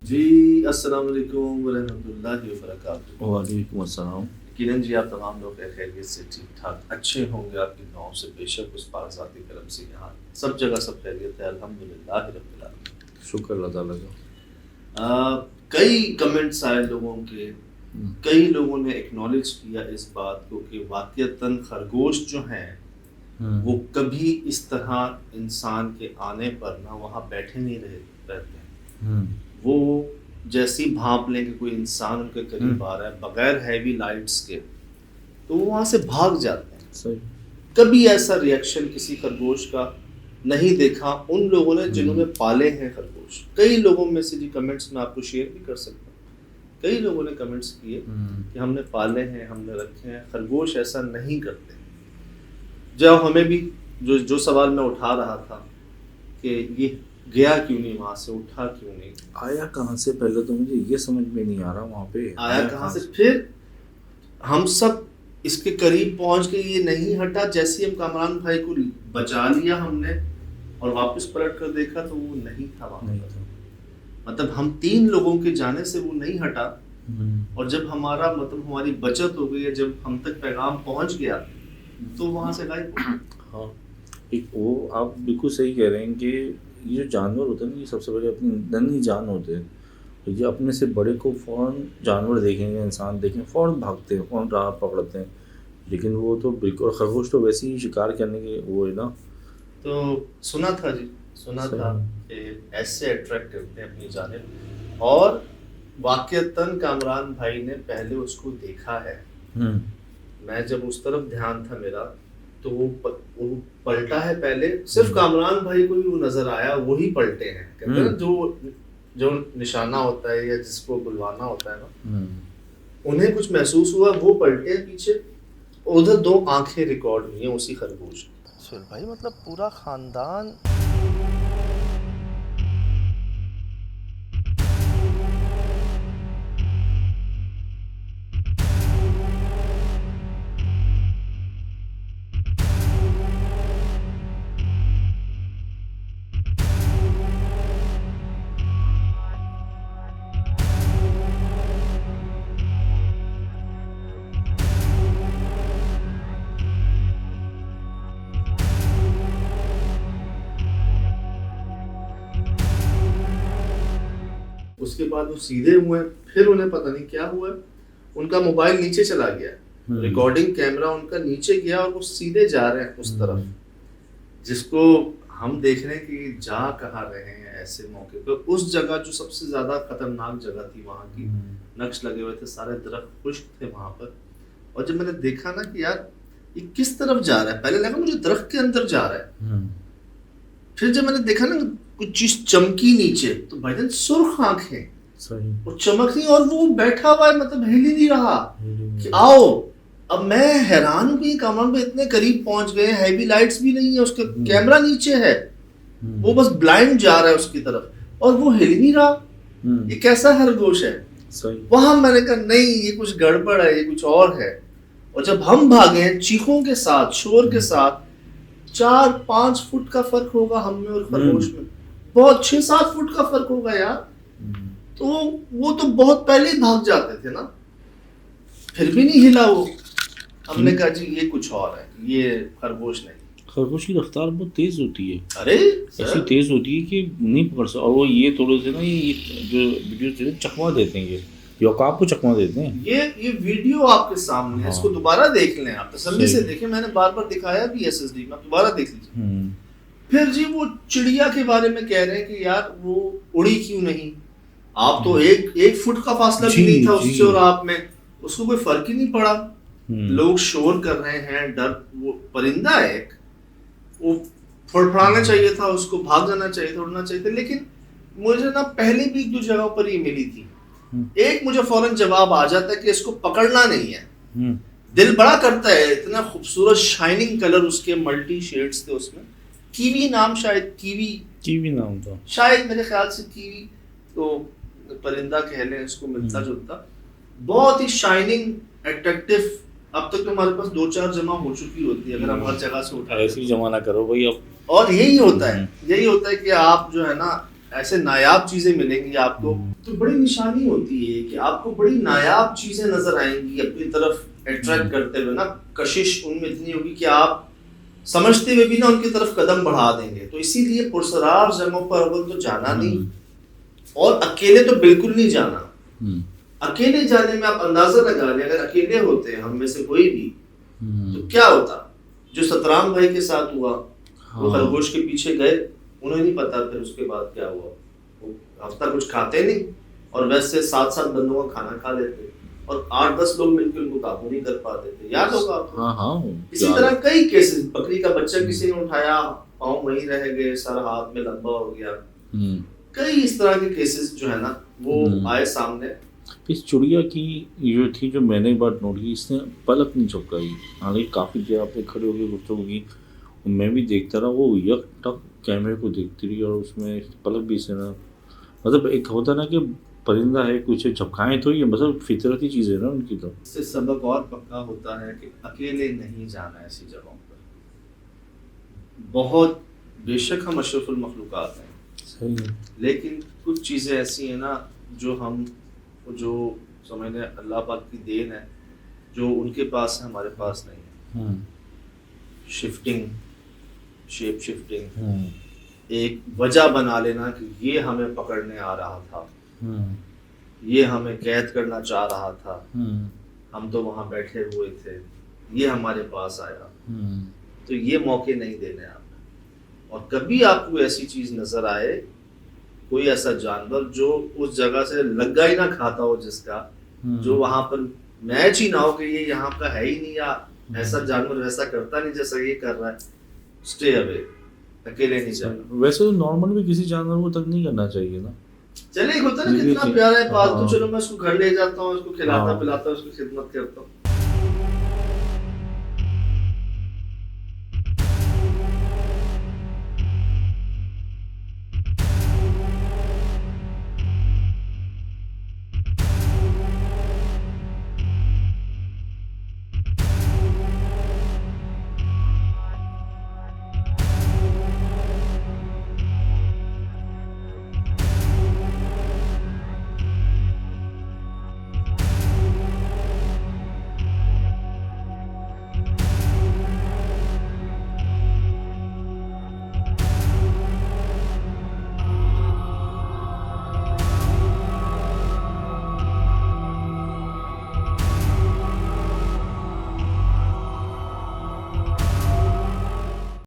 جی السلام علیکم ورحمۃ اللہ وبرکاتہ۔ وعلیکم السلام۔ یقیناً جی آپ تمام لوگ خیریت سے ٹھیک ٹھاک اچھے ہوں گے، آپ کی دعاؤں سے بے شک اس پاک ذاتی کرم سے یہاں سب جگہ سب خیریت ہے، الحمدللہ رب العالمین، شکر اللہ تعالیٰ کا۔ کئی کمنٹس آئے لوگوں کے، کئی لوگوں نے ایکنالج کیا اس بات کو کہ واقعتاً خرگوش جو ہیں وہ کبھی اس طرح انسان کے آنے پر نہ وہاں بیٹھے نہیں رہتے، وہ جیسی بھانپ لیں کہ کوئی انسان ان کے قریب آ رہا ہے بغیر ہیوی لائٹس کے تو وہ وہاں سے بھاگ جاتے ہیں۔ صحیح۔ کبھی ایسا ریئیکشن کسی خرگوش کا نہیں دیکھا ان لوگوں نے جنہوں نے پالے ہیں خرگوش۔ کئی لوگوں میں سے جی کمنٹس میں آپ کو شیئر بھی کر سکتا ہوں، کئی لوگوں نے کمنٹس کیے کہ ہم نے پالے ہیں، ہم نے رکھے ہیں، خرگوش ایسا نہیں کرتے۔ جب ہمیں بھی جو سوال میں اٹھا رہا تھا کہ یہ گیا کیوں نہیں وہاں سے، اٹھا کیوں نہیں، آیا کہاں سے، پہلے تو مجھے یہ سمجھ میں نہیں آ رہا وہاں پہ آیا کہاں سے۔ پھر ہم سب اس کے قریب پہنچ کے یہ نہیں ہٹا، جیسے ہم کامران بھائی کو بچا لیا ہم نے اور واپس پلٹ کر دیکھا تو وہ نہیں تھا وہاں پر۔ مطلب ہم 3 لوگوں کے جانے سے وہ نہیں ہٹا، اور جب ہمارا مطلب ہماری بچت ہو گئی، جب ہم تک پیغام پہنچ گیا تو وہاں سے غائب ہو گیا۔ ہاں، وہ آپ بالکل صحیح کہہ رہے ہیں کہ یہ جو جانور ہوتے ہیں نا، یہ سب سے پہلے اپنی ننھی جان ہوتے ہیں، تو یہ اپنے سے بڑے کو فوراً جانور دیکھیں گے، انسان دیکھیں فوراً بھاگتے ہیں، فوراً راہ پکڑتے ہیں، لیکن وہ تو بالکل خرگوش تو ویسے ہی شکار کرنے کے وہ ہے نا۔ تو سنا تھا کہ ایسے اٹریکٹ کرتے ہیں اپنی جانب، اور واقعتاً کامران بھائی نے پہلے اس کو دیکھا ہے۔ میں جب اس طرف دھیان تھا میرا تو وہ پلٹا ہے، پہلے صرف کامران بھائی کو بھی وہ نظر آیا، وہی پلٹے ہیں، کہتے ہیں جو نشانہ ہوتا ہے یا جس کو بلوانا ہوتا ہے نا، انہیں کچھ محسوس ہوا، وہ پلٹے پیچھے، ادھر 2 آنکھیں ریکارڈ ہوئی ہیں اسی خرگوش کی۔ سہیل بھائی مطلب پورا خاندان اس کے بعد وہ سیدھے ہوئے، پھر انہیں پتہ نہیں کیا ہوا، ان کا موبائل نیچے چلا گیا، ریکارڈنگ کیمرہ ان کا نیچے گیا اور وہ سیدھے جا رہے ہیں اس طرف، جس کو ہم دیکھ رہے ہیں کہ جا کہاں رہے ہیں ایسے موقع پہ۔ اس جگہ جو سب سے زیادہ خطرناک جگہ تھی، وہاں کی نقش لگے ہوئے تھے، سارے درخت خشک تھے وہاں پر، اور جب میں نے دیکھا نا کہ یار یہ کس طرف جا رہا ہے، پہلے لگا مجھے درخت کے اندر جا رہا ہے، پھر جب میں نے دیکھا نا کچھ چیز چمکی نیچے، تو بھائی جان سرخ آنکھیں اور چمک نہیں، اور وہ بیٹھا ہوا ہے، مطلب ہل ہی نہیں رہا کہ آؤ۔ اب میں حیران ہوں کہ کامران پہ اتنے قریب پہنچ گئے ہیں، ہیوی لائٹس بھی نہیں ہے، اس کا کیمرہ نیچے ہے، وہ بس بلائنڈ جا رہا ہے اس کی طرف اور وہ ہل نہیں رہا، یہ کیسا خرگوش ہے؟ وہاں میں نے کہا نہیں، یہ کچھ گڑبڑ ہے، یہ کچھ اور ہے۔ اور جب ہم بھاگے ہیں چیخوں کے ساتھ، شور کے ساتھ، 4-5 فٹ کا فرق ہوگا ہم میں اور خرگوش میں، بہت 6-7 فٹ کا فرق ہوگا یار، تو وہ تو بہت پہلے ہی بھاگ جاتے تھے نا، پھر بھی نہیں ہلا وہ۔ ہم نے کہا جی یہ کچھ اور ہے، یہ خرگوش نہیں۔ خرگوش کی رفتار بہت تیز ہوتی ہے، ارے ایسی تیز ہوتی ہے کہ نہیں پکڑ سکتا، اور وہ یہ تھوڑے سے نا یہ جو ویڈیو چکما دیتے ہیں، یہ عقاب کو چکما دیتے ہیں۔ یہ ویڈیو آپ کے سامنے ہے، اس کو دوبارہ دیکھ لیں، آپ تسلی سے دیکھیں، میں نے بار بار دکھایا بھی SSD میں، دوبارہ دیکھ لیجیے۔ پھر جی وہ چڑیا کے بارے میں کہہ رہے ہیں کہ یار وہ اڑی کیوں نہیں، آپ تو 1 فٹ کا فاصلہ بھی نہیں تھا اس سے اور آپ میں، اس کو کوئی فرق ہی نہیں پڑا۔ لوگ شور کر رہے ہیں، ڈر، وہ پرندہ ہے ایک، وہ پھڑپھڑانا چاہیے تھا، اس کو بھاگ جانا چاہیے تھا، اڑنا چاہیے تھا، لیکن مجھے نا پہلے بھی 1-2 جگہوں پر یہ ملی تھی، ایک مجھے فوراً جواب آ جاتا ہے کہ اس کو پکڑنا نہیں ہے، دل بڑا کرتا ہے، اتنا خوبصورت شائننگ کلر اس کے، ملٹی شیڈز تھے اس میں، کیوی نام، شاید کیوی نام تھا شاید، میرے خیال سے کیوی تو پرندہ کہہ لیں اس کو، ملتا جلتا، بہت ہی شائننگ، اٹریکٹیو۔ اب تک تو ہمارے پاس 2-4 جمع ہو چکی ہوتی ہے اگر ہم ہر جگہ سے اٹھا، ایسی جمع نہ کرو بھائی اب۔ اور یہی ہوتا ہے کہ آپ جو ہے نا ایسے نایاب چیزیں ملیں گی آپ کو تو بڑی نشانی ہوتی ہے کہ آپ کو بڑی نایاب چیزیں نظر آئیں گی اپنی طرف اٹریکٹ کرتے ہوئے نا. کشش ان میں اتنی ہوگی کہ آپ سمجھتے ہوئے بھی نا ان کی طرف قدم بڑھا دیں گے. تو اسی لیے پرسرار جگہوں پر اول تو جانا نہیں, اور اکیلے تو بالکل نہیں جانا. اکیلے جانے میں آپ اندازہ لگا لیں, اگر اکیلے ہوتے ہم میں سے کوئی بھی تو کیا ہوتا. جو سترام بھائی کے ساتھ ہوا, وہ خرگوش کے پیچھے گئے, انہیں نہیں پتا پھر اس کے بعد کیا ہوا. وہ ہفتہ کچھ کھاتے نہیں, اور ویسے 7 بندوں کا کھانا کھا لیتے, اور 8-10 لوگ مل کے ان کو قابو نہیں کر پاتے تھے. یاد ہوگا آپ کو. اسی طرح کئی کیسز, بکری کا بچہ کسی نے اٹھایا, پاؤں وہیں رہ گئے, سر ہاتھ میں لمبا ہو گیا. کئی اس طرح کے کیسز جو ہے نا وہ آئے سامنے. اس چڑیا کی جو تھی, جو میں نے ایک بات نوٹ کی, اس نے پلک نہیں جھپکائی. حالانکہ کافی دیر آپ نے کھڑے ہو کے گفتگو کی, میں بھی دیکھتا رہا, وہ یک ٹک کیمرے کو دیکھتی رہی, اور اس میں پلک بھی سے نا, مطلب ایک ہوتا نا کہ پرندہ ہے, کچھ جھپکائیں تو یہ مطلب فطرتی چیز ہے نا ان کی. تو اس سے سبق اور پکا ہوتا ہے کہ اکیلے نہیں جانا ایسی جگہوں پر. بہت بے شک ہم اشرف المخلوقات ہیں, صحیح ہے, لیکن کچھ چیزیں ایسی ہیں نا جو سمجھ لیں اللہ پاک کی دین ہے, جو ان کے پاس ہے ہمارے پاس نہیں ہے. شیپ شفٹنگ, ایک وجہ بنا لینا کہ یہ ہمیں پکڑنے آ رہا تھا, یہ ہمیں قید کرنا چاہ رہا تھا, ہم تو وہاں بیٹھے ہوئے تھے, یہ ہمارے پاس آیا. تو یہ موقع نہیں دینے آپ. اور کبھی آپ کو ایسی چیز نظر آئے, کوئی ایسا جانور جو اس جگہ سے لگا ہی نہ کھاتا ہو, جس کا جو وہاں پر میچ ہی نہ ہو کہ یہ یہاں کا ہے ہی نہیں, یا ایسا جانور ویسا کرتا نہیں جیسا یہ کر رہا ہے, اسٹے اوے, اکیلے نہیں جانا. ویسے تو نارمل بھی کسی جانور کو تک نہیں کرنا چاہیے نا. چلے ایک ہوتا ہے نا کتنا پیارا ہے پالتو, چلو میں اس کو گھر لے جاتا ہوں, اس کو کھلاتا پلاتا ہوں, اس کی خدمت کرتا ہوں.